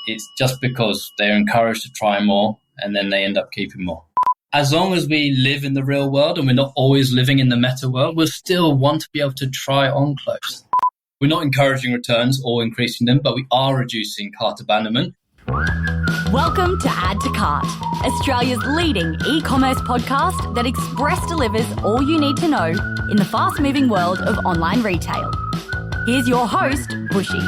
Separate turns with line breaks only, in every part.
It's just because they're encouraged to try more and then they end up keeping more. As long as we live in the real world and we're not always living in the meta world, we'll still want to be able to try on clothes. We're not encouraging returns or increasing them, but we are reducing cart abandonment.
Welcome to Add to Cart, Australia's leading e-commerce podcast that express delivers all you need to know in the fast-moving world of online retail. Here's your host, Bushy.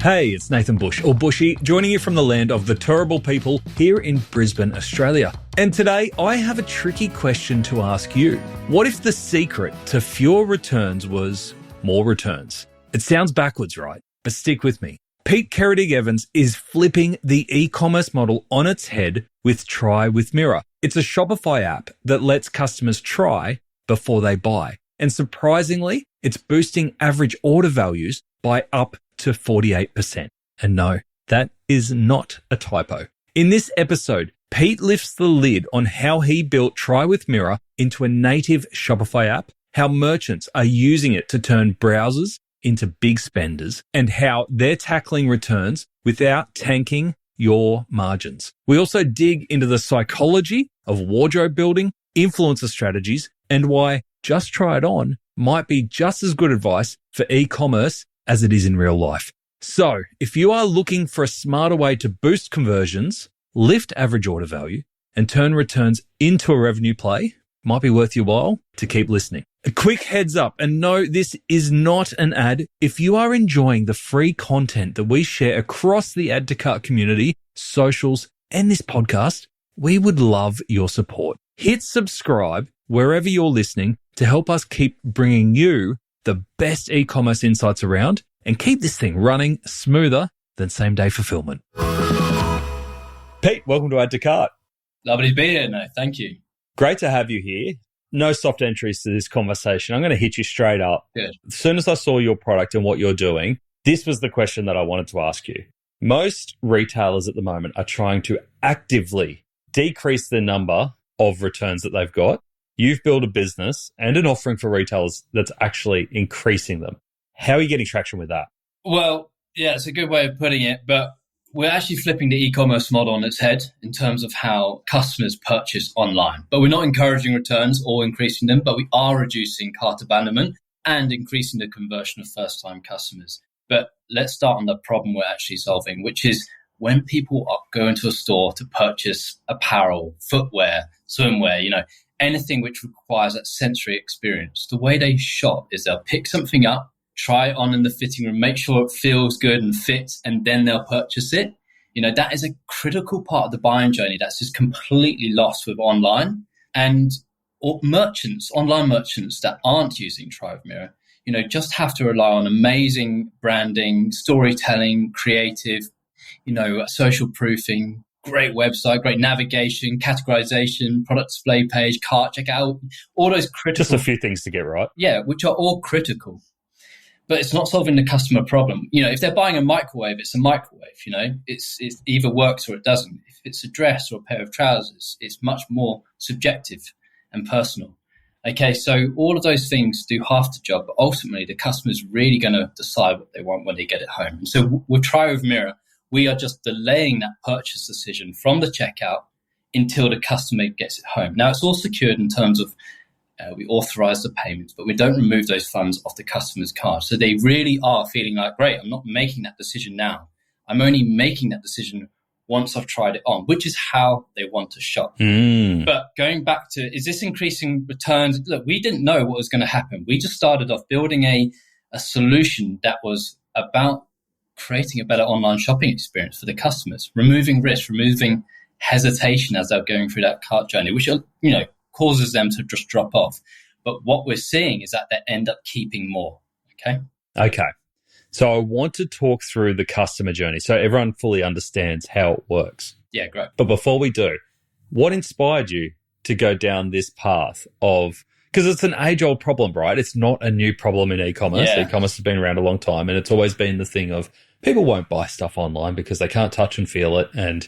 Hey, it's Nathan Bush, or Bushy, joining you from the land of the terrible people here in Brisbane, Australia. And today, I have a tricky question to ask you. What if the secret to fewer returns was more returns? It sounds backwards, right? But stick with me. Pete Ceredig-Evans is flipping the e-commerce model on its head with Try With Mirra. It's a Shopify app that lets customers try before they buy. And surprisingly, it's boosting average order values by up to 48%. And no, that is not a typo. In this episode, Pete lifts the lid on how he built Try With Mirra into a native Shopify app, how merchants are using it to turn browsers into big spenders, and how they're tackling returns without tanking your margins. We also dig into the psychology of wardrobe building, influencer strategies, and why just try it on might be just as good advice for e-commerce as it is in real life. So, if you are looking for a smarter way to boost conversions, lift average order value, and turn returns into a revenue play, might be worth your while to keep listening. A quick heads up, and no, this is not an ad. If you are enjoying the free content that we share across the Add to Cart community, socials, and this podcast, we would love your support. Hit subscribe wherever you're listening to help us keep bringing you the best e-commerce insights around and keep this thing running smoother than same-day fulfillment. Pete, welcome to Add to Cart.
Lovely to be here. No, thank you.
Great to have you here. No soft entries to this conversation. I'm going to hit you straight up.
Good.
As soon as I saw your product and what you're doing, this was the question that I wanted to ask you. Most retailers at the moment are trying to actively decrease the number of returns that they've got. You've built a business and an offering for retailers that's actually increasing them. How are you getting traction with that?
Well, yeah, it's a good way of putting it, but we're actually flipping the e-commerce model on its head in terms of how customers purchase online. But we're not encouraging returns or increasing them, but we are reducing cart abandonment and increasing the conversion of first-time customers. But let's start on the problem we're actually solving, which is when people go into a store to purchase apparel, footwear, swimwear, anything which requires that sensory experience, the way they shop is they'll pick something up, try it on in the fitting room, make sure it feels good and fits, and then they'll purchase it. That is a critical part of the buying journey that's just completely lost with online. And online merchants that aren't using Try With Mirra, just have to rely on amazing branding, storytelling, creative, social proofing, great website, great navigation, categorization, product display page, cart checkout, all those critical.
Just a few things to get right.
Yeah, which are all critical. But it's not solving the customer problem. If they're buying a microwave, it's a microwave, It's either works or it doesn't. If it's a dress or a pair of trousers, it's much more subjective and personal. Okay, so all of those things do half the job, but ultimately the customer's really going to decide what they want when they get it home. And so with Try With Mirra, we are just delaying that purchase decision from the checkout until the customer gets it home. Now, it's all secured in terms of we authorize the payments, but we don't remove those funds off the customer's card. So they really are feeling like, great, I'm not making that decision now. I'm only making that decision once I've tried it on, which is how they want to shop. But going back to, is this increasing returns? Look, we didn't know what was going to happen. We just started off building a solution that was about creating a better online shopping experience for the customers, removing risk, removing hesitation as they're going through that cart journey, which, causes them to just drop off. But what we're seeing is that they end up keeping more. Okay.
So I want to talk through the customer journey so everyone fully understands how it works.
Yeah, great.
But before we do, what inspired you to go down this path of, because it's an age-old problem, right? It's not a new problem in e-commerce.
Yeah.
E-commerce has been around a long time, and it's always been the thing of people won't buy stuff online because they can't touch and feel it and,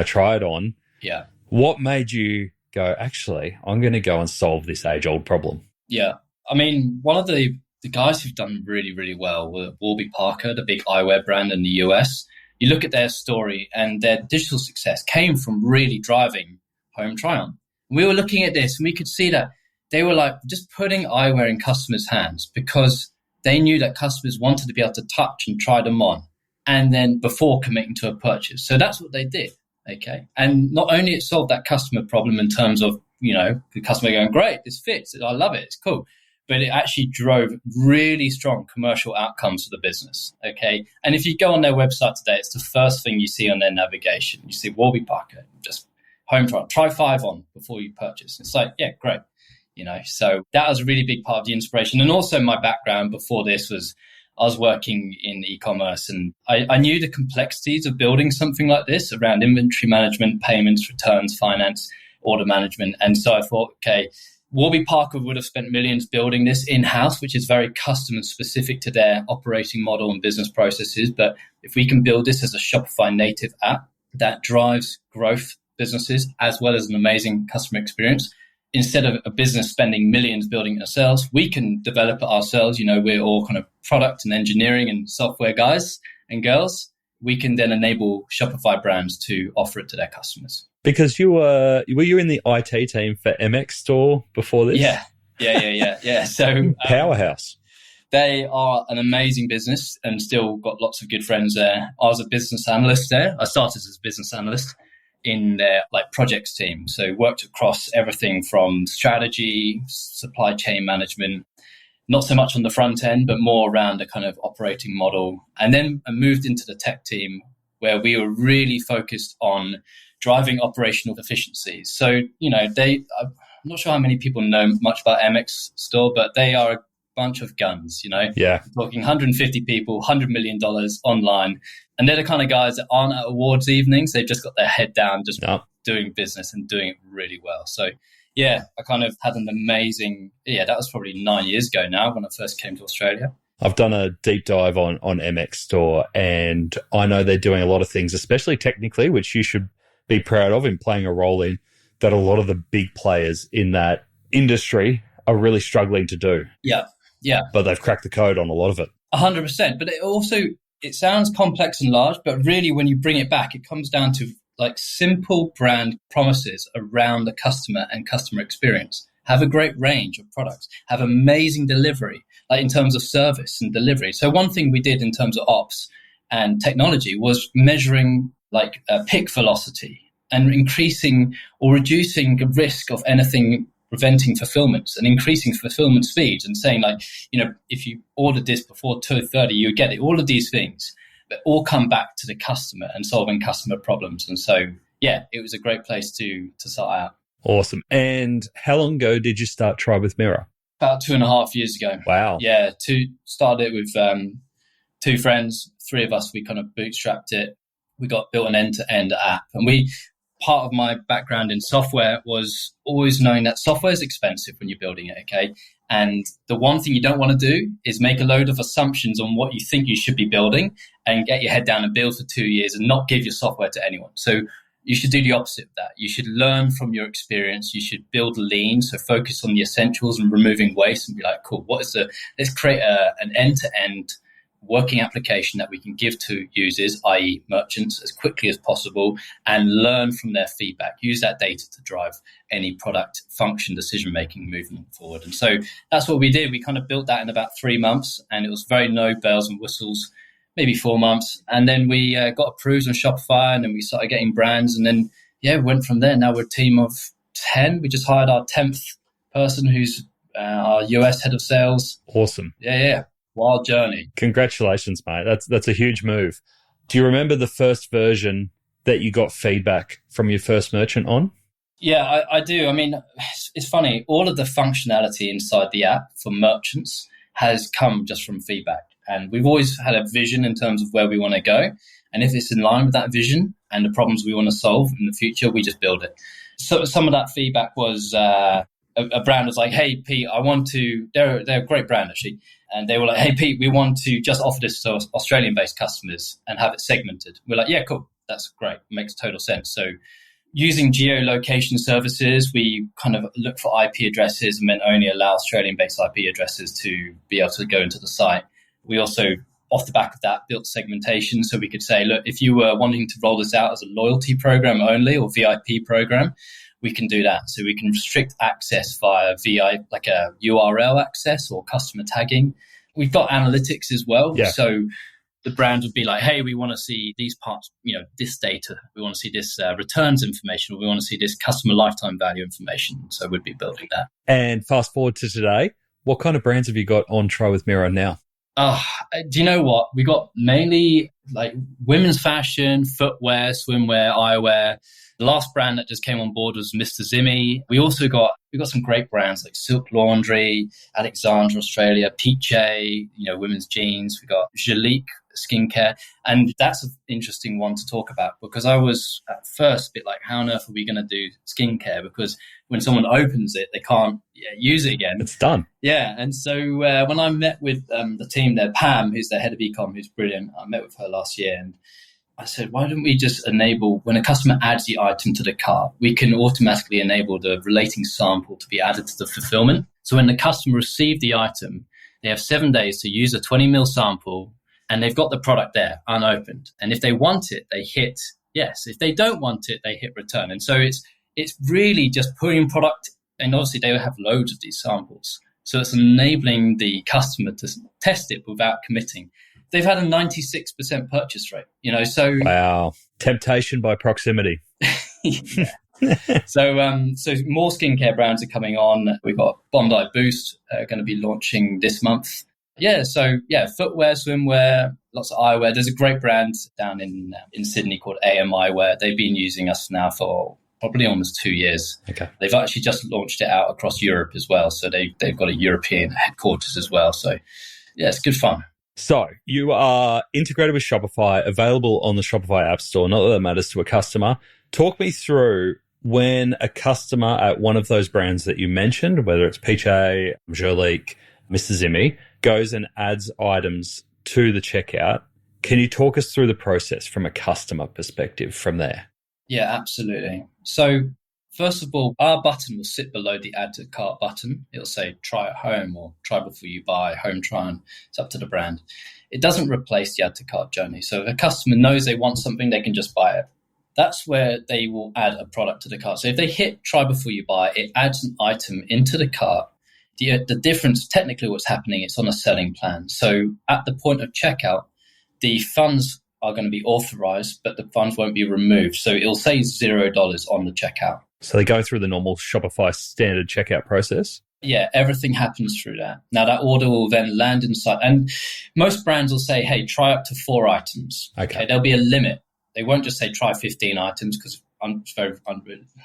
try it on.
Yeah.
What made you go, actually, I'm going to go and solve this age-old problem?
Yeah. I mean, one of the guys who've done really, really well were Warby Parker, the big eyewear brand in the US. You look at their story and their digital success came from really driving home try-on. We were looking at this and we could see that they were like just putting eyewear in customers' hands because they knew that customers wanted to be able to touch and try them on and then before committing to a purchase. So that's what they did, okay? And not only it solved that customer problem in terms of, the customer going, great, this fits, I love it, it's cool. But it actually drove really strong commercial outcomes for the business, okay? And if you go on their website today, it's the first thing you see on their navigation. You see Warby Parker, just home try 5 on before you purchase. It's like, yeah, great. So that was a really big part of the inspiration. And also my background before this was I was working in e-commerce and I knew the complexities of building something like this around inventory management, payments, returns, finance, order management. And so I thought, okay, Warby Parker would have spent millions building this in-house, which is very custom and specific to their operating model and business processes. But if we can build this as a Shopify native app that drives growth businesses as well as an amazing customer experience, instead of a business spending millions building it ourselves, we can develop it ourselves. We're all kind of product and engineering and software guys and girls. We can then enable Shopify brands to offer it to their customers.
Because were you in the IT team for MX Store before this?
Yeah. So
powerhouse.
They are an amazing business and still got lots of good friends there. I was a business analyst there. I started as a business analyst in their projects team. So worked across everything from strategy, supply chain management, not so much on the front end, but more around the kind of operating model. And then I moved into the tech team where we were really focused on driving operational efficiencies. So, I'm not sure how many people know much about MX Store, but they are a bunch of guns,
Yeah.
We're talking 150 people, $100 million online. And they're the kind of guys that aren't at awards evenings. They've just got their head down, just doing business and doing it really well. So, yeah, I kind of had an amazing, that was probably 9 years ago now when I first came to Australia.
I've done a deep dive on MX Store and I know they're doing a lot of things, especially technically, which you should be proud of in playing a role in, that a lot of the big players in that industry are really struggling to do.
Yeah.
But they've cracked the code on a lot of it.
100%. But it sounds complex and large, but really when you bring it back, it comes down to simple brand promises around the customer and customer experience. Have a great range of products. Have amazing delivery, in terms of service and delivery. So one thing we did in terms of ops and technology was measuring pick velocity and increasing or reducing the risk of anything preventing fulfillments and increasing fulfillment speeds and saying if you ordered this before 2:30, you would get it. All of these things, but all come back to the customer and solving customer problems. And so, it was a great place to start out.
Awesome. And how long ago did you start Try With Mirra?
About 2.5 years ago.
Wow.
Yeah, started it with 2 friends, 3 of us. We kind of bootstrapped it. We built an end-to-end app. And part of my background in software was always knowing that software is expensive when you're building it, okay? And the one thing you don't want to do is make a load of assumptions on what you think you should be building and get your head down and build for 2 years and not give your software to anyone. So you should do the opposite of that. You should learn from your experience. You should build lean, so focus on the essentials and removing waste and be like, cool, let's create an end-to-end working application that we can give to users, i.e. merchants, as quickly as possible and learn from their feedback. Use that data to drive any product function decision-making movement forward. And so that's what we did. We kind of built that in about 3 months and it was very no bells and whistles, maybe 4 months. And then we got approved on Shopify and then we started getting brands and then, we went from there. Now we're a team of 10. We just hired our 10th person who's our US head of sales.
Awesome.
Yeah. Wild journey.
Congratulations, mate. That's a huge move. Do you remember the first version that you got feedback from your first merchant on?
Yeah, I do. I mean, it's funny. All of the functionality inside the app for merchants has come just from feedback. And we've always had a vision in terms of where we want to go. And if it's in line with that vision and the problems we want to solve in the future, we just build it. So some of that feedback was a brand was like, hey, Pete, they're a great brand actually. And they were like, hey, Pete, we want to just offer this to Australian-based customers and have it segmented. We're like, yeah, cool. That's great. Makes total sense. So Using geolocation services, we kind of look for IP addresses and then only allow Australian-based IP addresses to be able to go into the site. We also, off the back of that, built segmentation. So we could say, look, if you were wanting to roll this out as a loyalty program only or VIP program, we can do that. So we can restrict access via VI, like a URL access or customer tagging. We've got analytics as well.
Yeah.
So the brand would be like, hey, we want to see these parts, this data. We want to see this returns information, or we want to see this customer lifetime value information. So we'd be building that.
And fast forward to today, what kind of brands have you got on Try With Mirra now?
Do you know what? We got mainly like women's fashion, footwear, swimwear, eyewear. The last brand that just came on board was Mr. Zimi. We got some great brands like Silk Laundry, Alexandra Australia, Peachy, women's jeans. We got Jurlique skincare. And that's an interesting one to talk about, because I was at first a bit like, how on earth are we going to do skincare? Because when someone opens it, they can't use it again.
It's done.
Yeah. And so when I met with the team there, Pam, who's the head of ecom, who's brilliant, I met with her last year, and I said, why don't we just enable, when a customer adds the item to the cart, we can automatically enable the relating sample to be added to the fulfillment. So when the customer receives the item, they have 7 days to use a 20 ml sample, and they've got the product there unopened. And if they want it, they hit yes. If they don't want it, they hit return. And so it's really just putting product, and obviously they will have loads of these samples. So it's enabling the customer to test it without committing. They've had a 96% purchase rate, so.
Wow. Temptation by proximity.
So more skincare brands are coming on. We've got Bondi Boost going to be launching this month. Footwear, swimwear, lots of eyewear. There's a great brand down in Sydney called AM Eyewear. They've been using us now for probably almost 2 years.
Okay.
They've actually just launched it out across Europe as well. So they've got a European headquarters as well. So yeah, it's good fun.
So you are integrated with Shopify, available on the Shopify App Store. Not that that matters to a customer. Talk me through when a customer at one of those brands that you mentioned, whether it's Peachy, Jurlique, Mr. Zimi, goes and adds items to the checkout. Can you talk us through the process from a customer perspective from there?
Yeah, absolutely. So first of all, our button will sit below the add to cart button. It'll say try at home or try before you buy, home try on. It's up to the brand. It doesn't replace the add to cart journey. So if a customer knows they want something, they can just buy it. That's where they will add a product to the cart. So if they hit try before you buy, it adds an item into the cart. The difference, technically what's happening, it's on a selling plan. So at the point of checkout, the funds are going to be authorized, but the funds won't be removed. So it'll say $0 on the checkout.
So they go through the normal Shopify standard checkout process?
Yeah, everything happens through that. Now that order will then land inside. And most brands will say, hey, try up to 4 items. Okay. There'll be a limit. They won't just say try 15 items, because it's very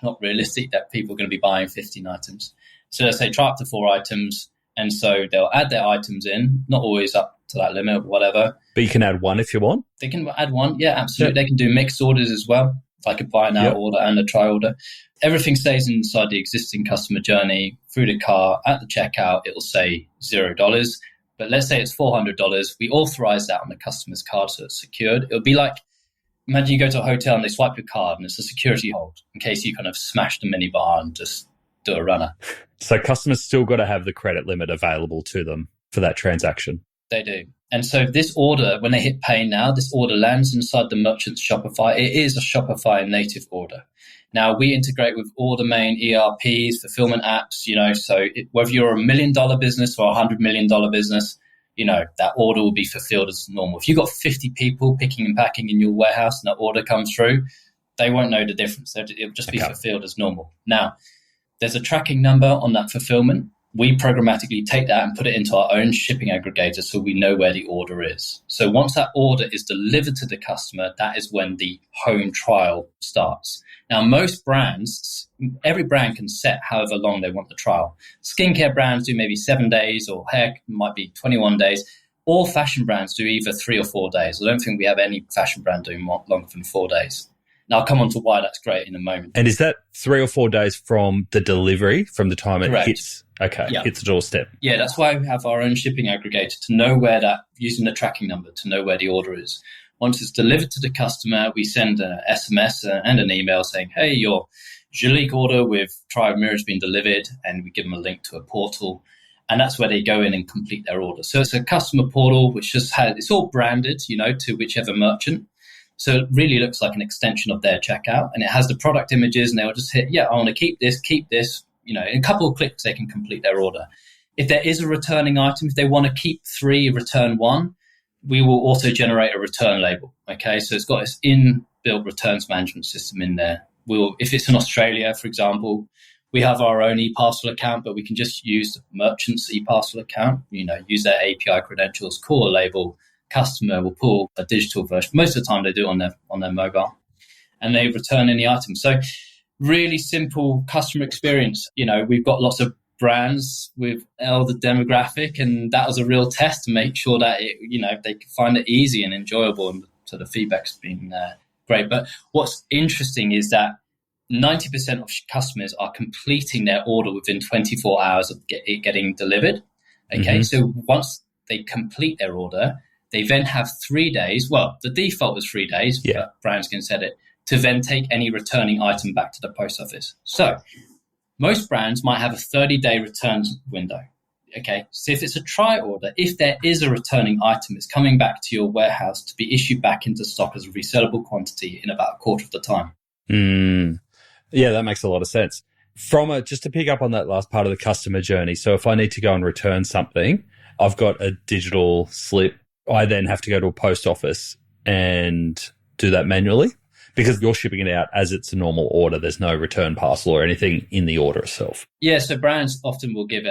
not realistic that people are going to be buying 15 items. So they'll say try up to 4 items. And so they'll add their items in, not always up to that limit, whatever.
But you can add one if you want?
They can add one. Yeah, absolutely. Yep. They can do mixed orders as well, like a buy now order and a try order. Everything stays inside the existing customer journey through the cart. At the checkout, it will say $0. But let's say it's $400. We authorize that on the customer's card so it's secured. It'll be like, imagine you go to a hotel and they swipe your card and it's a security hold in case you kind of smash the minibar and just do a runner.
So customers still got to have the credit limit available to them for that transaction.
They do. And so this order, when they hit pay now, this order lands inside the merchant's Shopify. It is a Shopify native order. Now, we integrate with all the main ERPs, fulfillment apps, so whether you're $1 million business or $100 million business, that order will be fulfilled as normal. If you've got 50 people picking and packing in your warehouse and that order comes through, they won't know the difference. It'll just be fulfilled as normal. Now, there's a tracking number on that fulfillment. We programmatically take that and put it into our own shipping aggregator so we know where the order is. So once that order is delivered to the customer, that is when the home trial starts. Now, most brands, every brand can set however long they want the trial. Skincare brands do maybe 7 days, or hair might be 21 days. All fashion brands do either 3 or 4 days. I don't think we have any fashion brand doing longer than 4 days. Now, I'll come on to why that's great in a moment.
And is that 3 or 4 days from the delivery, from the time it hits? Okay, hits the doorstep.
Yeah, that's why we have our own shipping aggregator to know where that, using the tracking number, to know where the order is. Once it's delivered to the customer, we send an SMS and an email saying, hey, your Jurlique order with Try With Mirra has been delivered, and we give them a link to a portal. And that's where they go in and complete their order. So it's a customer portal, which just it's all branded, to whichever merchant. So it really looks like an extension of their checkout, and it has the product images, and they'll just hit, I want to keep this. In a couple of clicks, they can complete their order. If there is a returning item, if they want to keep 3, return 1, we will also generate a return label. Okay, so it's got its inbuilt returns management system in there. If it's in Australia, for example, we have our own e-parcel account, but we can just use the merchant's e-parcel account, use their API credentials, call a label. Customer will pull a digital version. Most of the time they do it on their mobile, and they return any item. So really simple customer experience. We've got lots of brands with all the demographic, and that was a real test to make sure that they can find it easy and enjoyable. And so the feedback's been great. But what's interesting is that 90% of customers are completing their order within 24 hours of it getting delivered. Okay, So once they complete their order, they then have 3 days. Well, the default is 3 days, but brands can set it to then take any returning item back to the post office. So most brands might have a 30-day returns window. Okay, so if it's a try order, if there is a returning item, it's coming back to your warehouse to be issued back into stock as a resellable quantity in about a quarter of the time.
Yeah, that makes a lot of sense. Just to pick up on that last part of the customer journey, so if I need to go and return something, I've got a digital slip. I then have to go to a post office and do that manually because you're shipping it out as it's a normal order. There's no return parcel or anything in the order itself.
Yeah, so brands often will give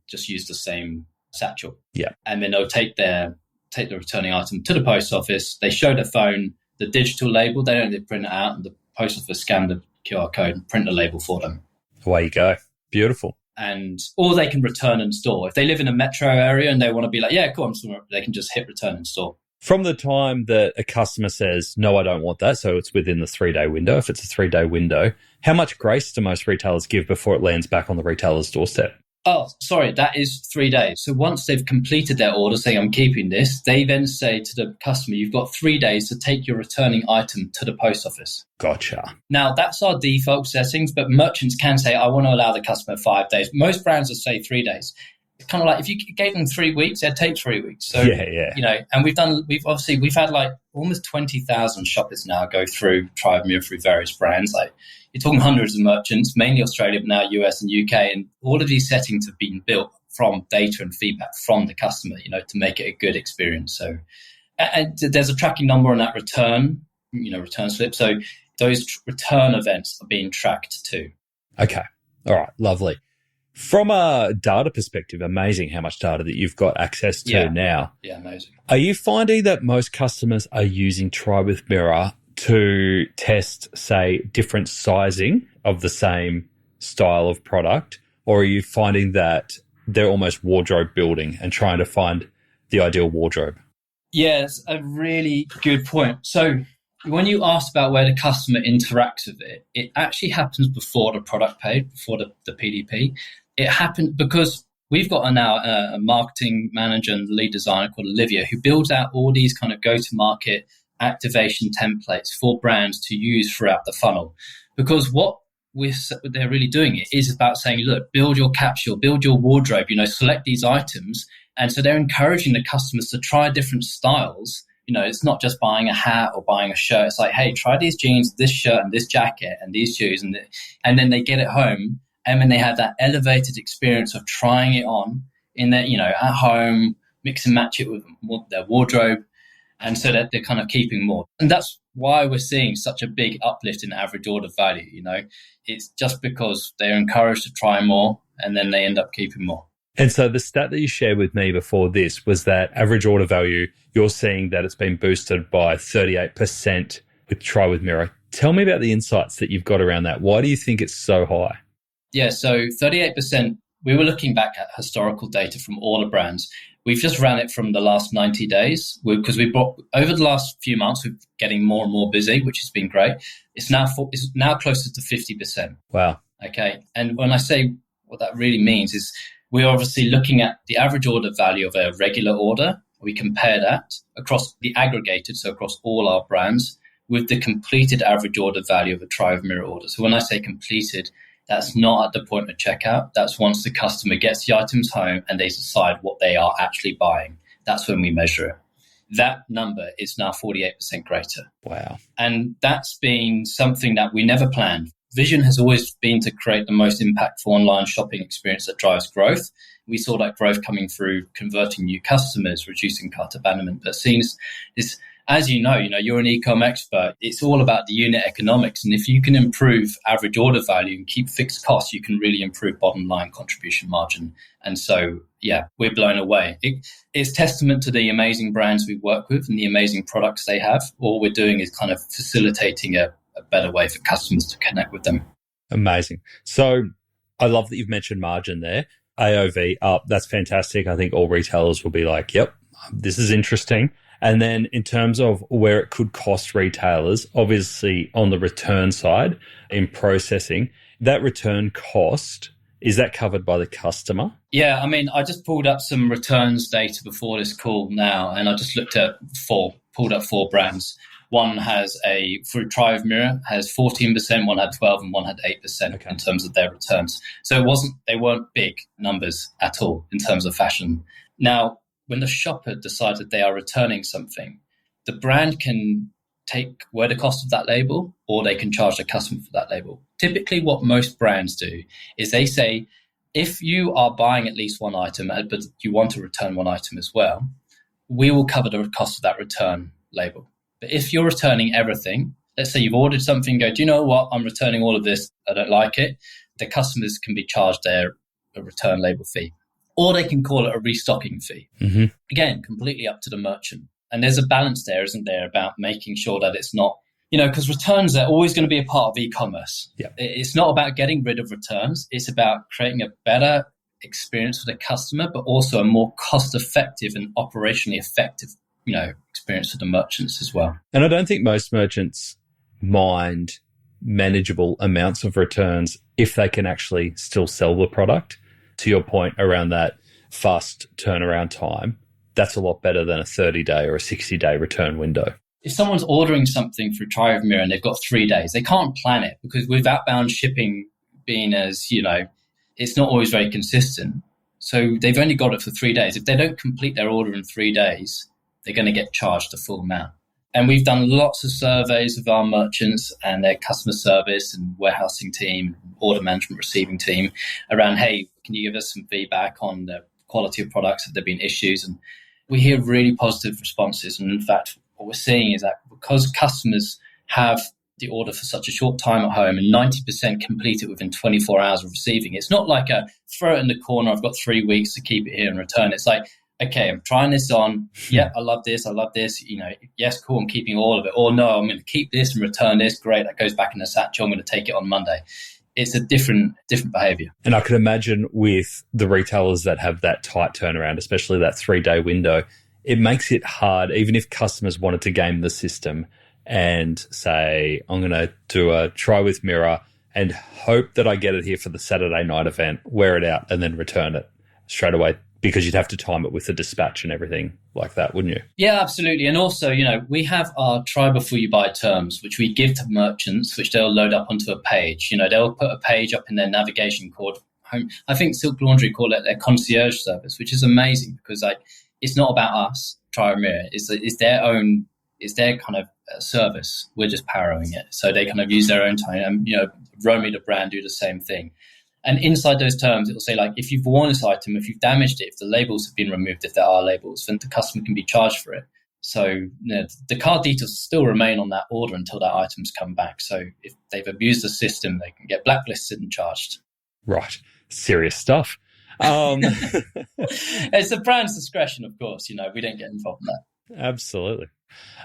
just use the same satchel.
Yeah.
And then they'll take the returning item to the post office. They show the phone the digital label. They don't print it out, and the post office scan the QR code and print the label for them.
Away you go. Beautiful.
Or they can return and store. If they live in a metro area and they want to be like, yeah, cool, they can just hit return and store.
From the time that a customer says, no, I don't want that, so it's within the 3-day window, if it's a 3-day window, how much grace do most retailers give before it lands back on the retailer's doorstep?
Oh, sorry, that is 3 days. So once they've completed their order, saying I'm keeping this, they then say to the customer, you've got 3 days to take your returning item to the post office.
Gotcha.
Now, that's our default settings, but merchants can say, I want to allow the customer 5 days. Most brands will say 3 days. It's kind of like if you gave them 3 weeks, they'd take 3 weeks. So, and we've had like almost 20,000 shoppers now go through Try With Mirra through various brands. Like, you're talking hundreds of merchants, mainly Australia, but now US and UK. And all of these settings have been built from data and feedback from the customer, to make it a good experience. So and there's a tracking number on that return slip. So those return events are being tracked too.
Okay. All right. Lovely. From a data perspective, amazing how much data that you've got access to now.
Yeah, amazing.
Are you finding that most customers are using Try With Mirra to test, say, different sizing of the same style of product? Or are you finding that they're almost wardrobe building and trying to find the ideal wardrobe?
Yeah, it's a really good point. So when you asked about where the customer interacts with it, it actually happens before the product page, before the PDP. It happened because we've got now a marketing manager and lead designer called Olivia who builds out all these kind of go-to-market activation templates for brands to use throughout the funnel. Because what they're really doing it is about saying, look, build your capsule, build your wardrobe, select these items. And so they're encouraging the customers to try different styles. It's not just buying a hat or buying a shirt. It's like, hey, try these jeans, this shirt and this jacket and these shoes. And then they get it home. And then they have that elevated experience of trying it on in their, at home, mix and match it with their wardrobe. And so that they're kind of keeping more. And that's why we're seeing such a big uplift in average order value. It's just because they're encouraged to try more and then they end up keeping more.
And so the stat that you shared with me before this was that average order value, you're seeing that it's been boosted by 38% with Try With Mirra. Tell me about the insights that you've got around that. Why do you think it's so high?
Yeah, so 38%, we were looking back at historical data from all the brands. We've just ran it from the last 90 days because over the last few months, we're getting more and more busy, which has been great. It's now closer to 50%.
Wow.
Okay. And when I say what that really means is we're obviously looking at the average order value of a regular order We compare that across the aggregated, so across all our brands, with the completed average order value of a Try With Mirra order. So when I say completed, that's not at the point of checkout. That's once the customer gets the items home and they decide what they are actually buying. That's when we measure it. That number is now 48% greater.
Wow.
And that's been something that we never planned. Vision has always been to create the most impactful online shopping experience that drives growth. We saw that growth coming through converting new customers, reducing cart abandonment. But seeing this, as you know, you're an e-com expert. It's all about the unit economics. And if you can improve average order value and keep fixed costs, you can really improve bottom line contribution margin. And so, yeah, we're blown away. It's testament to the amazing brands we work with and the amazing products they have. All we're doing is kind of facilitating a better way for customers to connect with them.
Amazing. So I love that you've mentioned margin there. AOV up, that's fantastic. I think all retailers will be like, yep, this is interesting. And then in terms of where it could cost retailers, obviously on the return side in processing, that return cost, is that covered by the customer?
Yeah, I mean, I just pulled up some returns data before this call now, and I just pulled up four brands. One has through Try With Mirra, has 14%, one had 12%, and one had 8% in terms of their returns. So they weren't big numbers at all in terms of fashion. Now, when the shopper decided they are returning something, the brand can take away the cost of that label, or they can charge the customer for that label. Typically, what most brands do is they say, if you are buying at least one item, but you want to return one item as well, we will cover the cost of that return label. But if you're returning everything, let's say you've ordered something, go, do you know what? I'm returning all of this. I don't like it. The customers can be charged a return label fee, or they can call it a restocking fee.
Mm-hmm.
Again, completely up to the merchant. And there's a balance there, isn't there, about making sure that it's not, because returns are always going to be a part of e-commerce.
Yeah.
It's not about getting rid of returns. It's about creating a better experience for the customer, but also a more cost-effective and operationally effective experience for the merchants as well.
And I don't think most merchants mind manageable amounts of returns if they can actually still sell the product. To your point around that fast turnaround time, that's a lot better than a 30-day or a 60-day return window.
If someone's ordering something through Try With Mirra and they've got 3 days, they can't plan it, because with outbound shipping being as, it's not always very consistent. So they've only got it for 3 days. If they don't complete their order in 3 days, they're going to get charged the full amount. And we've done lots of surveys with our merchants and their customer service and warehousing team, order management receiving team around, hey, can you give us some feedback on the quality of products? Have there been issues? And we hear really positive responses. And in fact, what we're seeing is that because customers have the order for such a short time at home and 90% complete it within 24 hours of receiving, it's not like a throw it in the corner, I've got 3 weeks to keep it here and return. It's like, okay, I'm trying this on. Yeah, I love this. Yes, cool, I'm keeping all of it. Or no, I'm going to keep this and return this. Great, that goes back in the satchel. I'm going to take it on Monday. It's a different behavior.
And I could imagine with the retailers that have that tight turnaround, especially that 3-day window, it makes it hard, even if customers wanted to game the system and say, I'm going to do a Try With Mirra and hope that I get it here for the Saturday night event, wear it out, and then return it straight away, because you'd have to time it with the dispatch and everything like that, wouldn't you?
Yeah, absolutely. And also, we have our Try Before You Buy terms, which we give to merchants, which they'll load up onto a page. They'll put a page up in their navigation called home. I think Silk Laundry call it their concierge service, which is amazing because it's not about us, Try With Mirra. It's their kind of service. We're just powering it. So they kind of use their own time. Romy, the brand, do the same thing. And inside those terms, it will say, if you've worn this item, if you've damaged it, if the labels have been removed, if there are labels, then the customer can be charged for it. So the card details still remain on that order until that item's come back. So if they've abused the system, they can get blacklisted and charged.
Right. Serious stuff.
It's the brand's discretion, of course. We don't get involved in that.
Absolutely.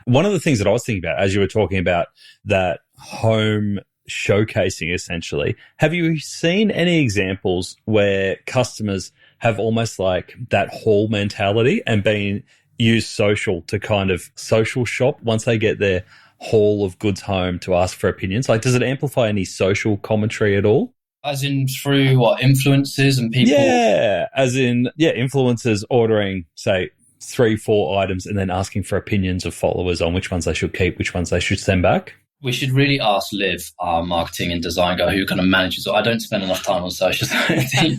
One of the things that I was thinking about as you were talking about that home showcasing, essentially, have you seen any examples where customers have almost like that haul mentality and use social to kind of social shop once they get their haul of goods home to ask for opinions? Does it amplify any social commentary at all?
As in through what, influencers and people?
Yeah, as in, influencers ordering, say, 3-4 items and then asking for opinions of followers on which ones they should keep, which ones they should send back?
We should really ask Liv, our marketing and design guy, who kind of manages. I don't spend enough time on socials,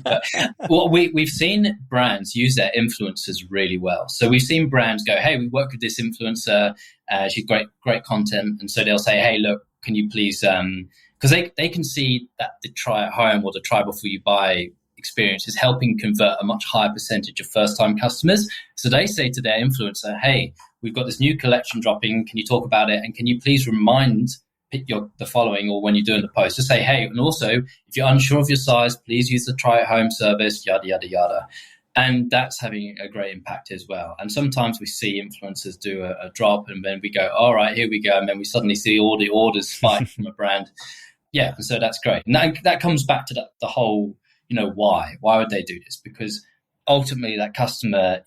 but what we've seen brands use their influencers really well. So we've seen brands go, hey, we work with this influencer. She's great content. And so they'll say, hey, look, can you please, because they can see that the try at home or the try before you buy experience is helping convert a much higher percentage of first-time customers. So they say to their influencer, hey, we've got this new collection dropping. Can you talk about it? And can you please remind the following, or when you're doing the post, to say, hey, and also, if you're unsure of your size, please use the try at home service, yada, yada, yada. And that's having a great impact as well. And sometimes we see influencers do a drop and then we go, all right, here we go. And then we suddenly see all the orders spike from a brand. Yeah, and so that's great. And that comes back to the whole, why? Why would they do this? Because ultimately that customer,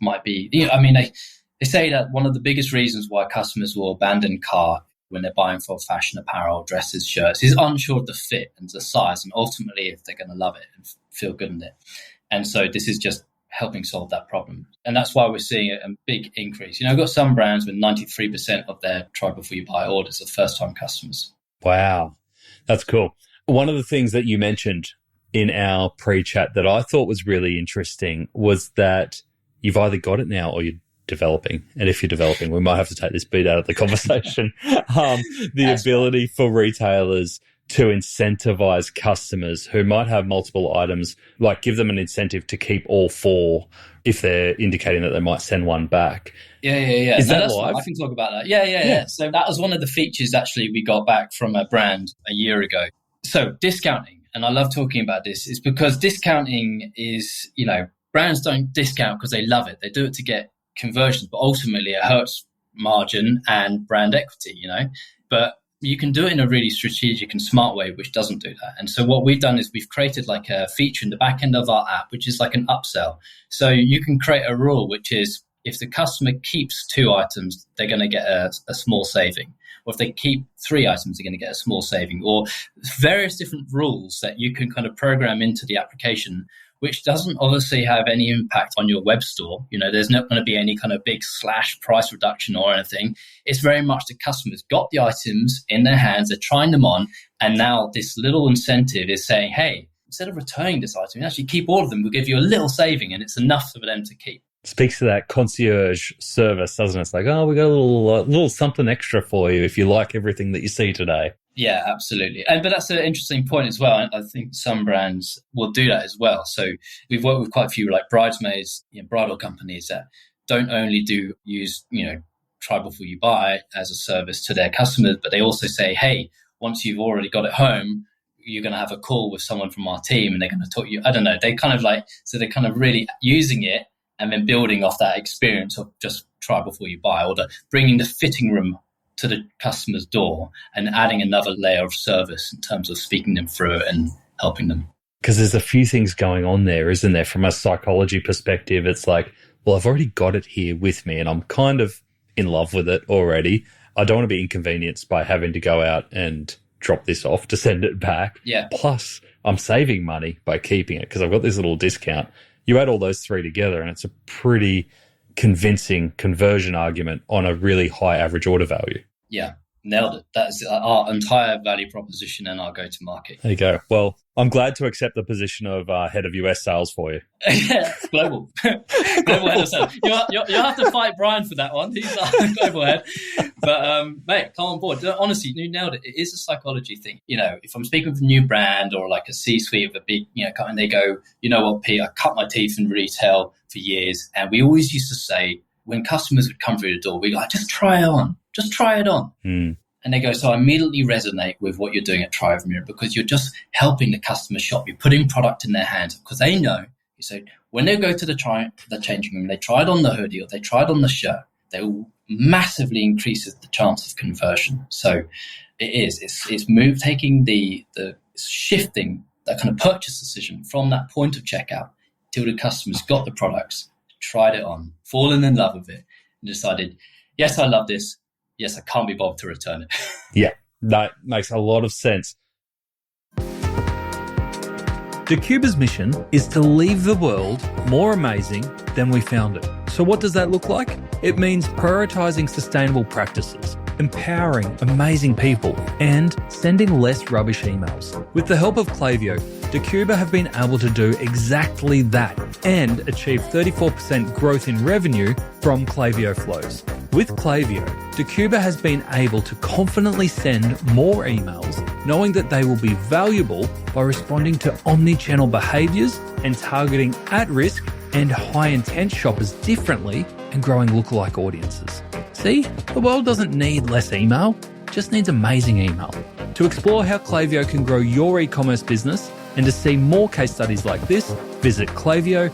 might be, they say that one of the biggest reasons why customers will abandon cart when they're buying for fashion apparel, dresses, shirts, is unsure of the fit and the size, and ultimately if they're going to love it and feel good in it. And so this is just helping solve that problem. And that's why we're seeing a big increase. I've got some brands with 93% of their try before you buy orders are first-time customers.
Wow, that's cool. One of the things that you mentioned in our pre-chat that I thought was really interesting was that you've either got it now or you're developing. And if you're developing, we might have to take this bit out of the conversation. The ability for retailers to incentivize customers who might have multiple items, like give them an incentive to keep all 4 if they're indicating that they might send one back.
Yeah.
Is that live?
I can talk about that. Yeah. So that was one of the features actually we got back from a brand a year ago. So discounting, and I love talking about this, is because discounting is, brands don't discount because they love it. They do it to get conversions, but ultimately it hurts margin and brand equity, But you can do it in a really strategic and smart way, which doesn't do that. And so what we've done is we've created like a feature in the back end of our app, which is like an upsell. So you can create a rule, which is if the customer keeps 2 items, they're going to get a small saving. Or if they keep 3 items, they're going to get a small saving, or various different rules that you can kind of program into the application, which doesn't obviously have any impact on your web store. There's not going to be any kind of big slash price reduction or anything. It's very much the customer's got the items in their hands, they're trying them on, and now this little incentive is saying, hey, instead of returning this item, you actually keep all of them. We'll give you a little saving, and it's enough for them to keep.
Speaks to that concierge service, doesn't it? It's like, oh, we got a little something extra for you if you like everything that you see today.
Yeah, absolutely. But that's an interesting point as well. I think some brands will do that as well. So we've worked with quite a few like bridesmaids, bridal companies that don't only use, try before you buy as a service to their customers, but they also say, hey, once you've already got it home, you're going to have a call with someone from our team and they're going to talk you. I don't know. They kind of they're kind of really using it and then building off that experience of just try before you buy, or bringing the fitting room to the customer's door and adding another layer of service in terms of speaking them through it and helping them.
Because there's a few things going on there, isn't there? From a psychology perspective, it's like, well, I've already got it here with me and I'm kind of in love with it already. I don't want to be inconvenienced by having to go out and drop this off to send it back.
Yeah.
Plus, I'm saving money by keeping it because I've got this little discount. You add all those 3 together and it's a pretty convincing conversion argument on a really high average order value.
Yeah, nailed it. That's our entire value proposition and our go-to-market.
There you go. Well, I'm glad to accept the position of head of US sales for you.
Yeah, global. Global head of sales. You'll have to fight Brian for that one. He's our global head. But, mate, come on board. Honestly, you nailed it. It is a psychology thing. If I'm speaking with a new brand or like a C-suite of a big, and they go, you know what, Pete, I cut my teeth in retail for years. And we always used to say, when customers would come through the door, we'd go, just try it on. Just try it on.
Mm.
And they go, so I immediately resonate with what you're doing at Try With Mirra because you're just helping the customer shop. You're putting product in their hands because they know. You say, when they go to the changing room, they try it on the hoodie or they try it on the shirt, they will massively increases the chance of conversion. So it's taking the shifting that kind of purchase decision from that point of checkout till the customer's got the products, tried it on, fallen in love with it, and decided, yes, I love this. Yes, I can't be bothered to return it.
Yeah, that makes a lot of sense. Dacuba's mission is to leave the world more amazing than we found it. So what does that look like? It means prioritizing sustainable practices, empowering amazing people, and sending less rubbish emails. With the help of Klaviyo, Dacuba have been able to do exactly that and achieve 34% growth in revenue from Klaviyo flows. With Klaviyo, Dacuba has been able to confidently send more emails, knowing that they will be valuable by responding to omni-channel behaviours and targeting at-risk and high-intent shoppers differently and growing lookalike audiences. See, the world doesn't need less email, just needs amazing email. To explore how Klaviyo can grow your e-commerce business and to see more case studies like this, visit klaviyo.com/au.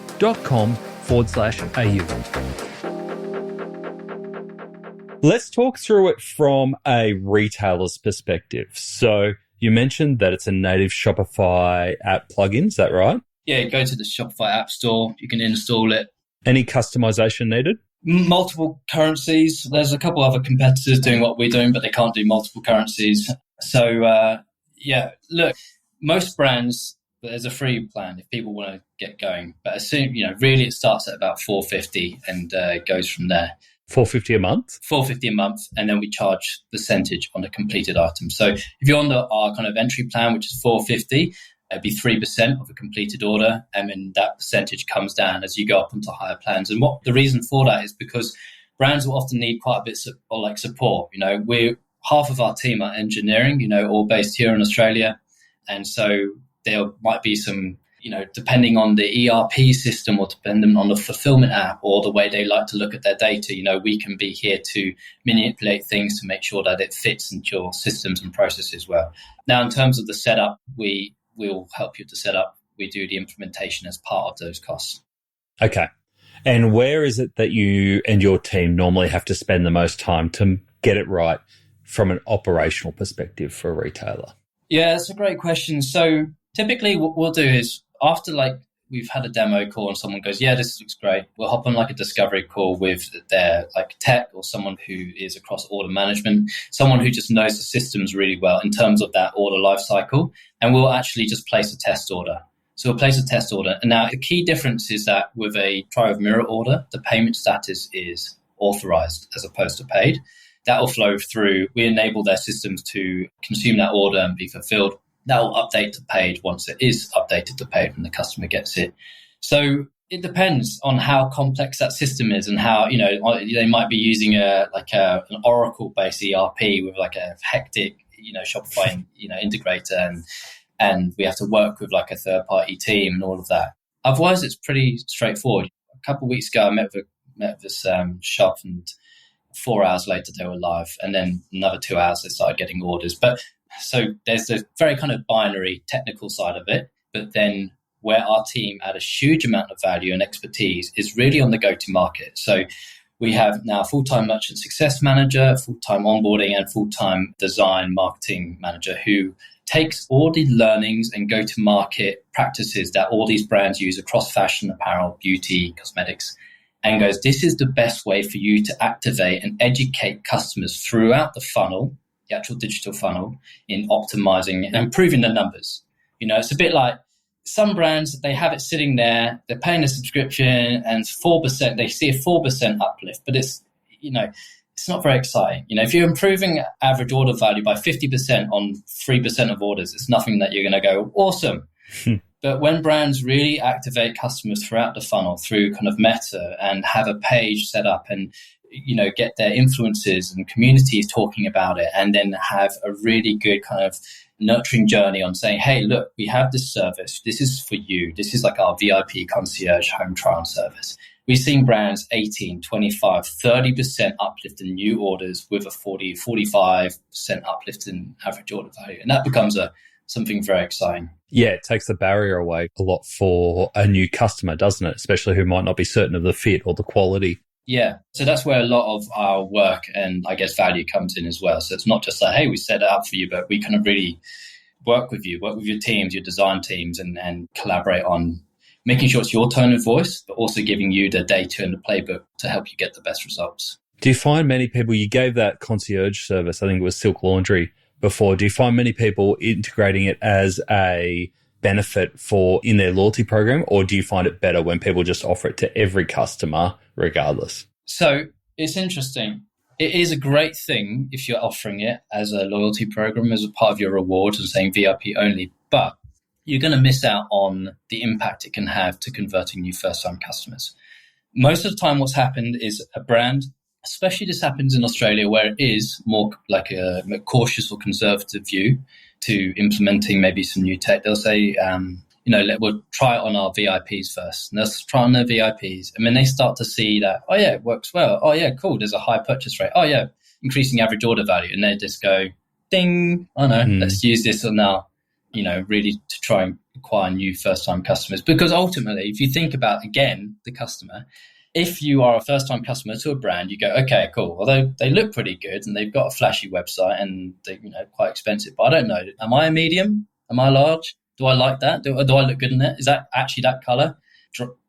Let's talk through it from a retailer's perspective. So you mentioned that it's a native Shopify app plugin, is that right?
Yeah, go to the Shopify app store. You can install it.
Any customization needed?
Multiple currencies. There's a couple other competitors doing what we're doing, but they can't do multiple currencies. So, look, most brands, there's a free plan if people want to get going. But as soon, really it starts at about $450 and goes from there.
$450 a month?
$450 a month, and then we charge percentage on a completed item. So if you're on our kind of entry plan, which is $450, it'd be 3% of a completed order, and then that percentage comes down as you go up onto higher plans. And what the reason for that is because brands will often need quite a bit of support. We're half of our team are engineering, all based here in Australia, and so there might be some, depending on the ERP system or depending on the fulfillment app or the way they like to look at their data, we can be here to manipulate things to make sure that it fits into your systems and processes well. Now, in terms of the setup, we'll help you to set up. We do the implementation as part of those costs.
Okay. And where is it that you and your team normally have to spend the most time to get it right from an operational perspective for a retailer? Yeah,
that's a great question. So typically what we'll do is after we've had a demo call and someone goes, yeah, this looks great, we'll hop on a discovery call with their tech or someone who is across order management, someone who just knows the systems really well in terms of that order life cycle. And we'll actually just place a test order. So we'll place a test order. And now the key difference is that with a Try With Mirra order, the payment status is authorized as opposed to paid. That will flow through. We enable their systems to consume that order and be fulfilled. That will update to paid once it is updated to paid when the customer gets it. So it depends on how complex that system is and how, they might be using an Oracle-based ERP with a hectic, Shopify, integrator and we have to work with a third-party team and all of that. Otherwise, it's pretty straightforward. A couple of weeks ago, I met this shop and 4 hours later they were live, and then another 2 hours they started getting orders. But so there's the very kind of binary technical side of it, but then where our team add a huge amount of value and expertise is really on the go-to-market. So we have now a full-time merchant success manager, full-time onboarding, and full-time design marketing manager who takes all the learnings and go-to-market practices that all these brands use across fashion, apparel, beauty, cosmetics, and goes, this is the best way for you to activate and educate customers throughout the funnel, the actual digital funnel, in optimizing and improving the numbers. It's a bit like some brands, they have it sitting there, they're paying a subscription and 4%, they see a 4% uplift, but it's not very exciting. If you're improving average order value by 50% on 3% of orders, it's nothing that you're going to go, awesome. But when brands really activate customers throughout the funnel through kind of meta and have a page set up and, get their influencers and communities talking about it, and then have a really good kind of nurturing journey on saying, hey, look, we have this service. This is for you. This is our VIP concierge home trial service. We've seen brands 18, 25, 30% uplift in new orders with a 40, 45% uplift in average order value. And that becomes something very exciting.
Yeah, it takes the barrier away a lot for a new customer, doesn't it? Especially who might not be certain of the fit or the quality.
Yeah, so that's where a lot of our work and I guess value comes in as well. So it's not just hey, we set it up for you, but we kind of really work with your teams, your design teams, and collaborate on making sure it's your tone of voice, but also giving you the data and the playbook to help you get the best results.
Do you find many people, you gave that concierge service, I think it was Silk Laundry before, do you find many people integrating it as a benefit for in their loyalty program, or do you find it better when people just offer it to every customer regardless?
So it's interesting. It is a great thing if you're offering it as a loyalty program, as a part of your rewards and saying VIP only, but you're going to miss out on the impact it can have to converting new first-time customers. Most of the time what's happened is a brand, especially this happens in Australia where it is more like a cautious or conservative view to implementing maybe some new tech. They'll say, we'll try it on our VIPs first. And they'll try on their VIPs. And then they start to see that, oh yeah, it works well. Oh yeah, cool. There's a high purchase rate. Oh yeah, increasing average order value. And they just go, ding, let's use this now, really to try and acquire new first-time customers. Because ultimately, if you think about, again, the customer, if you are a first-time customer to a brand, you go, okay, cool. Although they look pretty good and they've got a flashy website and they're quite expensive, but I don't know. Am I a medium? Am I large? Do I like that? Do I look good in it? Is that actually that color?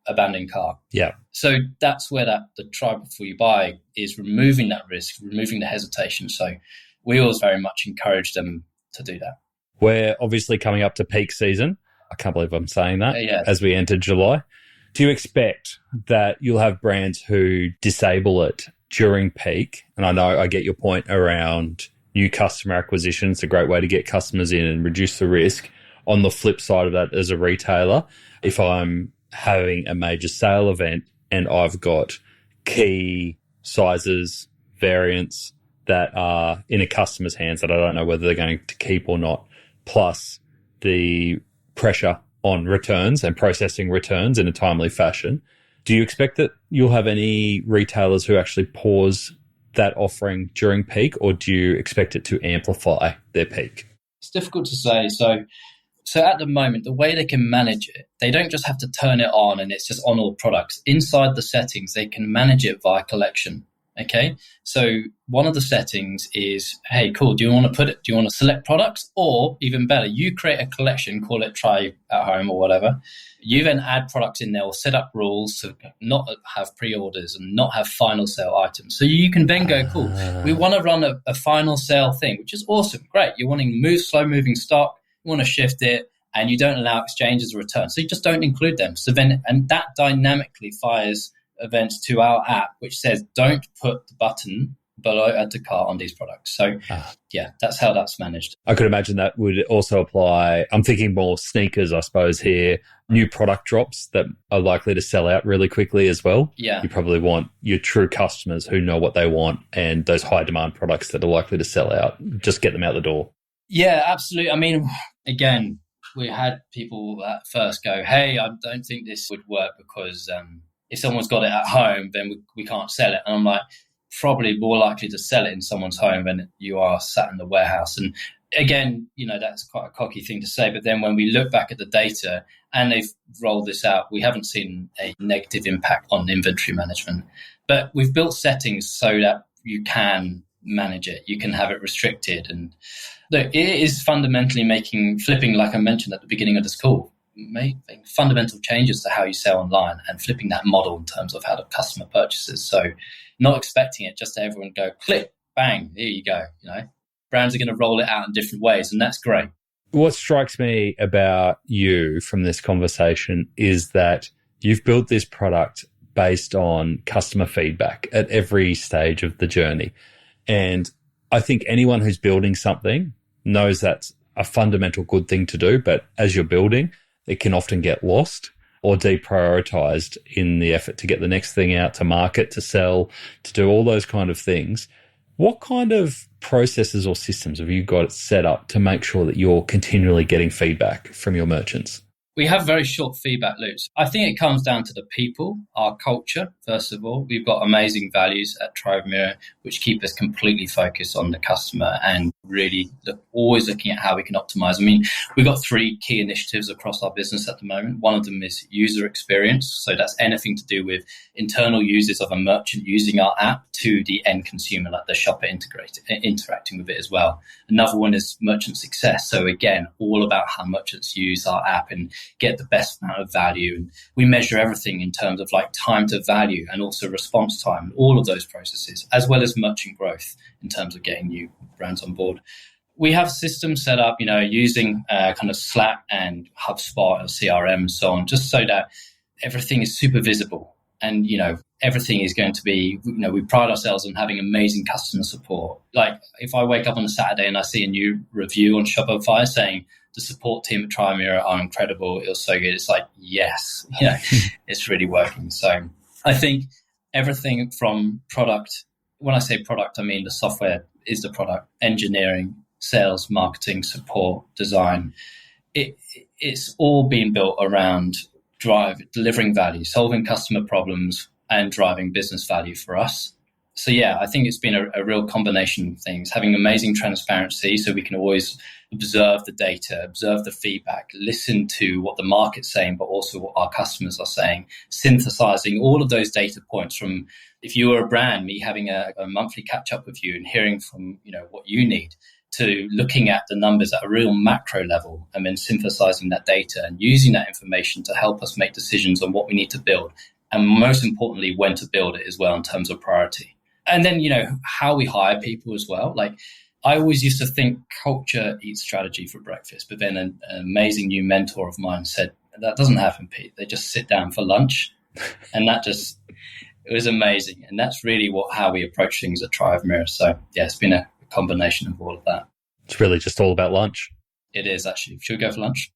Abandoned cart.
Yeah.
So that's where the try before you buy is removing that risk, removing the hesitation. So we always very much encourage them to do that.
We're obviously coming up to peak season. I can't believe I'm saying that. As we enter July. Do you expect that you'll have brands who disable it during peak? And I know I get your point around new customer acquisition. It's a great way to get customers in and reduce the risk. On the flip side of that, as a retailer, if I'm having a major sale event and I've got key sizes, variants that are in a customer's hands that I don't know whether they're going to keep or not, plus the pressure on returns and processing returns in a timely fashion, do you expect that you'll have any retailers who actually pause that offering during peak, or do you expect it to amplify their peak?
It's difficult to say. So at the moment, the way they can manage it, they don't just have to turn it on and it's just on all products. Inside the settings, they can manage it via collection. Okay. So one of the settings is, hey, cool. Do you want to select products? Or even better, you create a collection, call it Try at Home or whatever. You then add products in there or set up rules to not have pre-orders and not have final sale items. So you can then go, cool, we want to run a final sale thing, which is awesome. Great. You're wanting to move slow moving stock. You want to shift it and you don't allow exchanges or returns. So you just don't include them. So then, and that dynamically fires events to our app, which says, don't put the button below add to cart on these products. So yeah, that's how that's managed.
I could imagine that would also apply. I'm thinking more sneakers, I suppose, here, new product drops that are likely to sell out really quickly as well.
Yeah.
You probably want your true customers who know what they want and those high demand products that are likely to sell out, just get them out the door.
Yeah, absolutely. I mean, again, we had people at first go, hey, I don't think this would work because if someone's got it at home, then we can't sell it. And I'm like, probably more likely to sell it in someone's home than you are sat in the warehouse. And again, that's quite a cocky thing to say. But then when we look back at the data and they've rolled this out, we haven't seen a negative impact on inventory management. But we've built settings so that you can manage it. You can have it restricted. And look, it is fundamentally flipping, like I mentioned at the beginning of this call, making fundamental changes to how you sell online and flipping that model in terms of how the customer purchases. So not expecting it just to everyone go click, bang, here you go. Brands are going to roll it out in different ways, and that's great.
What strikes me about you from this conversation is that you've built this product based on customer feedback at every stage of the journey. And I think anyone who's building something knows that's a fundamental good thing to do. But as you're building, it can often get lost or deprioritized in the effort to get the next thing out to market, to sell, to do all those kind of things. What kind of processes or systems have you got set up to make sure that you're continually getting feedback from your merchants?
We have very short feedback loops. I think it comes down to the people, our culture, first of all. We've got amazing values at Try With Mirra, which keep us completely focused on the customer and really always looking at how we can optimize. I mean, we've got 3 key initiatives across our business at the moment. One of them is user experience. So that's anything to do with internal users of a merchant using our app to the end consumer, like the shopper interacting with it as well. Another one is merchant success. So again, all about how merchants use our app and get the best amount of value. And we measure everything in terms of like time to value and also response time, all of those processes, as well as merchant growth in terms of getting new brands on board. We have systems set up, using kind of Slack and HubSpot or CRM and so on, just so that everything is super visible. And, everything is going to be, we pride ourselves on having amazing customer support. Like if I wake up on a Saturday and I see a new review on Shopify saying the support team at Try With Mirra are incredible, it was so good. It's like, yes, it's really working. So I think everything from product, when I say product, I mean the software is the product, engineering, sales, marketing, support, design. It's all been built around delivering value, solving customer problems, and driving business value for us. So yeah, I think it's been a real combination of things, having amazing transparency so we can always observe the data, observe the feedback, listen to what the market's saying, but also what our customers are saying, synthesizing all of those data points from, if you were a brand, me having a monthly catch up with you and hearing from, what you need, to looking at the numbers at a real macro level and then synthesizing that data and using that information to help us make decisions on what we need to build. And most importantly, when to build it as well in terms of priority. And then, how we hire people as well. Like I always used to think culture eats strategy for breakfast, but then an amazing new mentor of mine said, that doesn't happen, Pete. They just sit down for lunch. And it was amazing. And that's really how we approach things at Try With Mirra. So yeah, it's been a combination of all of that.
It's really just all about lunch.
It is actually. Should we go for lunch?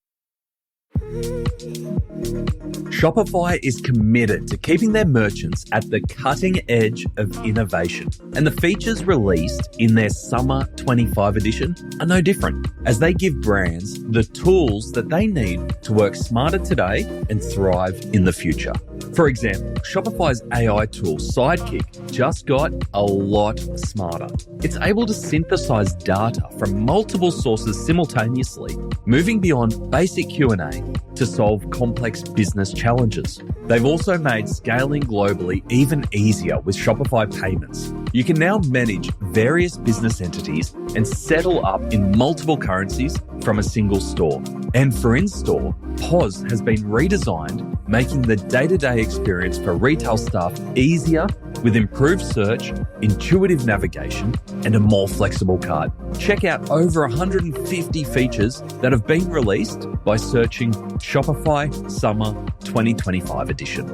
Shopify is committed to keeping their merchants at the cutting edge of innovation, and the features released in their Summer 25 edition are no different, as they give brands the tools that they need to work smarter today and thrive in the future. For example, Shopify's AI tool Sidekick just got a lot smarter. It's able to synthesize data from multiple sources simultaneously, moving beyond basic Q&A to solve complex business challenges. They've also made scaling globally even easier with Shopify Payments. You can now manage various business entities and settle up in multiple currencies from a single store. And for in-store, POS has been redesigned, making the day-to-day experience for retail staff easier with improved search, intuitive navigation, and a more flexible cart. Check out over 150 features that have been released by searching Shopify Summer 2025 edition.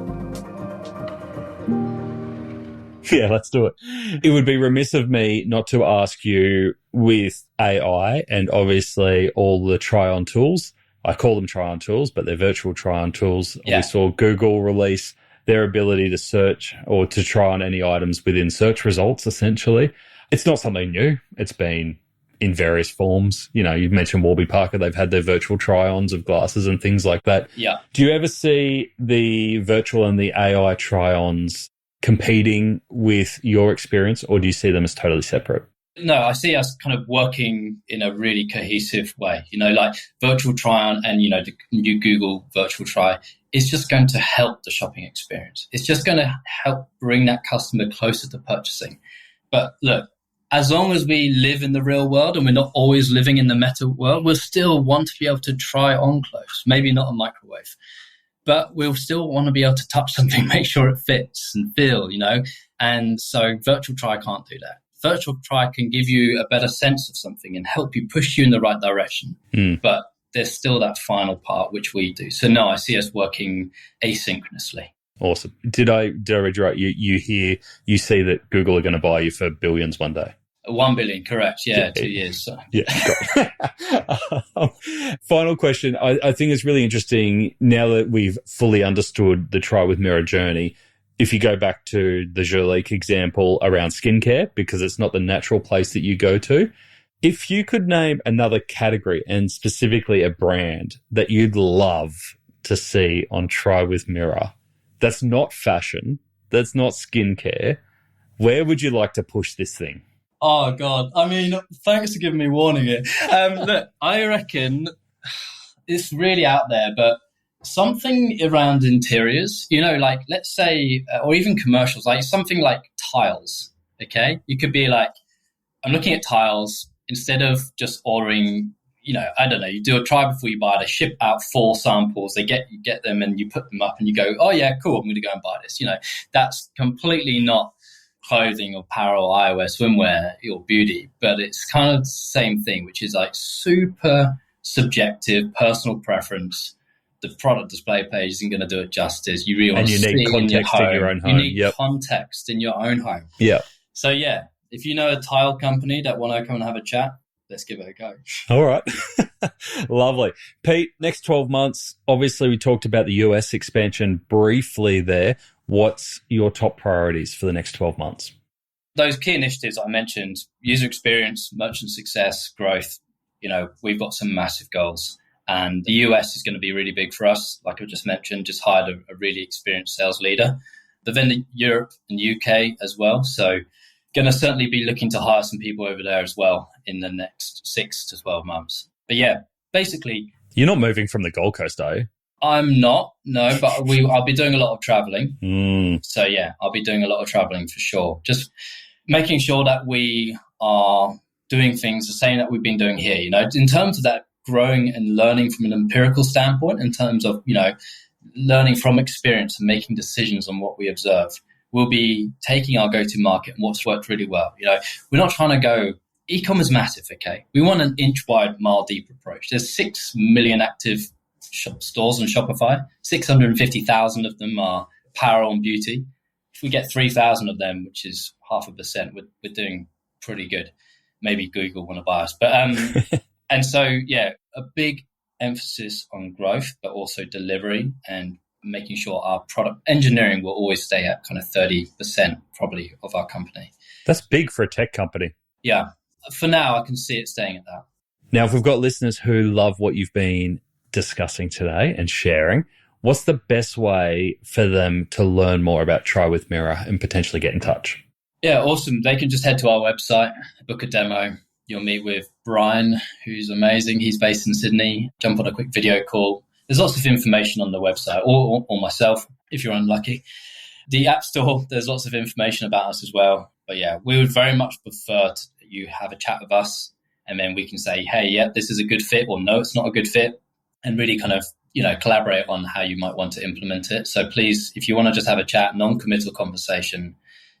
Yeah, let's do it. It would be remiss of me not to ask you, with AI and obviously all the try-on tools, I call them try-on tools, but they're virtual try-on tools. Yeah. We saw Google release their ability to search or to try on any items within search results, essentially. It's not something new. It's been in various forms. You've mentioned Warby Parker. They've had their virtual try-ons of glasses and things like that.
Yeah.
Do you ever see the virtual and the AI try-ons competing with your experience, or do you see them as totally separate?
No, I see us kind of working in a really cohesive way. Like virtual try-on and, the new Google virtual try is just going to help the shopping experience. It's just going to help bring that customer closer to purchasing. But look, as long as we live in the real world and we're not always living in the meta world, we'll still want to be able to try on clothes, maybe not a microwave. But we'll still want to be able to touch something, make sure it fits and feel, And so virtual try can't do that. Virtual try can give you a better sense of something and help you push you in the right direction. But there's still that final part, which we do. So no, I see us working asynchronously.
Awesome. Did I read you right? You see that Google are going to buy you for billions one day?
1 billion, correct. Yeah, 2 years. So.
Yeah. Final question. I think it's really interesting now that we've fully understood the Try With Mirra journey. If you go back to the Jurlique example around skincare, because it's not the natural place that you go to, if you could name another category and specifically a brand that you'd love to see on Try With Mirra, that's not fashion, that's not skincare, where would you like to push this thing?
Oh, God. I mean, thanks for giving me warning here. Look, I reckon it's really out there, but something around interiors, like let's say, or even commercials, like something like tiles, okay? You could be like, I'm looking at tiles, instead of just ordering, I don't know, you do a try before you buy, they ship out 4 samples, you get them and you put them up and you go, oh yeah, cool, I'm going to go and buy this. That's completely not clothing, apparel, eyewear, swimwear, or beauty, but it's kind of the same thing, which is like super subjective, personal preference. The product display page isn't going to do it justice. You really want to
need context in your own home.
You need context in your own home.
Yeah.
So yeah, if you know a tile company that want to come and have a chat, let's give it a go.
All right. Lovely. Pete, next 12 months, obviously we talked about the US expansion briefly there. What's your top priorities for the next 12 months?
Those key initiatives I mentioned, user experience, merchant success, growth, we've got some massive goals. And the US is going to be really big for us. Like I just mentioned, just hired a really experienced sales leader. But then Europe and UK as well. So going to certainly be looking to hire some people over there as well in the next 6 to 12 months. But yeah, basically...
You're not moving from the Gold Coast, are you?
I'm not, no, but I'll be doing a lot of traveling. So yeah, I'll be doing a lot of traveling for sure. Just making sure that we are doing things the same that we've been doing here, in terms of that growing and learning from an empirical standpoint, in terms of, learning from experience and making decisions on what we observe. We'll be taking our go-to market and what's worked really well. We're not trying to go, e-commerce massive, okay? We want an inch wide, mile deep approach. There's 6 million active stores on Shopify. 650,000 of them are apparel and beauty. If we get 3,000 of them, which is 0.5%, we're doing pretty good. Maybe Google want to buy us. But and so, yeah, a big emphasis on growth, but also delivery and making sure our product engineering will always stay at kind of 30% probably of our company.
That's big for a tech company.
Yeah. For now, I can see it staying at that.
Now, if we've got listeners who love what you've been discussing today and sharing, what's the best way for them to learn more about Try With Mirra and potentially get in touch?
Yeah, awesome. They can just head to our website, book a demo. You'll meet with Brian, who's amazing. He's based in Sydney. Jump on a quick video call. There's lots of information on the website, or myself, if you're unlucky. The App Store, there's lots of information about us as well. But yeah, we would very much prefer you have a chat with us, and then we can say, hey, yeah, this is a good fit, or no, it's not a good fit, and really kind of, collaborate on how you might want to implement it. So please, if you want to just have a chat, non-committal conversation,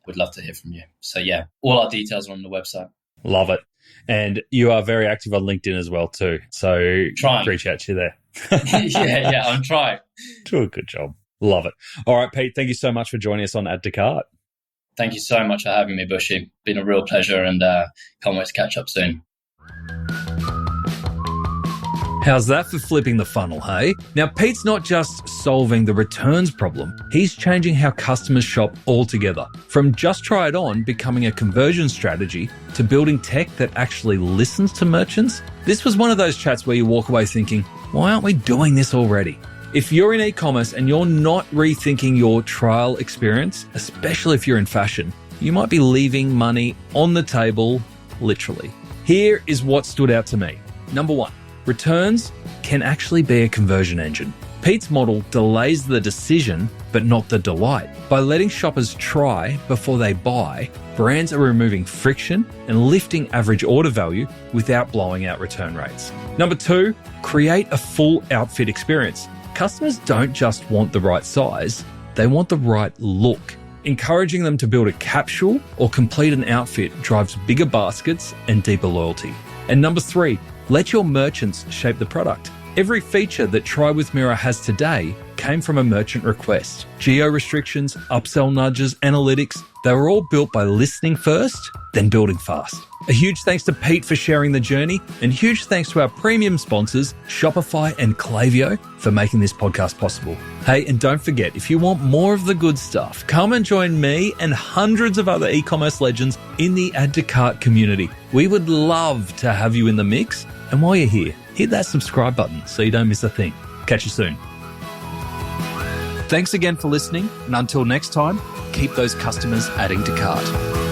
we'd love to hear from you. So yeah, all our details are on the website.
Love it. And you are very active on LinkedIn as well too. So reach out to you there.
yeah, I'm trying.
Do a good job. Love it. All right, Pete, thank you so much for joining us on Add to Cart.
Thank you so much for having me, Bushy. Been a real pleasure, and can't wait to catch up soon.
How's that for flipping the funnel, hey? Now, Pete's not just solving the returns problem. He's changing how customers shop altogether. From just try it on becoming a conversion strategy to building tech that actually listens to merchants. This was one of those chats where you walk away thinking, why aren't we doing this already? If you're in e-commerce and you're not rethinking your trial experience, especially if you're in fashion, you might be leaving money on the table, literally. Here is what stood out to me. Number 1. Returns can actually be a conversion engine. Pete's model delays the decision, but not the delight. By letting shoppers try before they buy, brands are removing friction and lifting average order value without blowing out return rates. Number 2, create a full outfit experience. Customers don't just want the right size, they want the right look. Encouraging them to build a capsule or complete an outfit drives bigger baskets and deeper loyalty. And number 3, let your merchants shape the product. Every feature that Try With Mirra has today came from a merchant request. Geo restrictions, upsell nudges, analytics, they were all built by listening first, then building fast. A huge thanks to Pete for sharing the journey, and huge thanks to our premium sponsors, Shopify and Klaviyo, for making this podcast possible. Hey, and don't forget, if you want more of the good stuff, come and join me and hundreds of other e-commerce legends in the Add to Cart community. We would love to have you in the mix. And while you're here, hit that subscribe button so you don't miss a thing. Catch you soon. Thanks again for listening, and until next time, keep those customers adding to cart.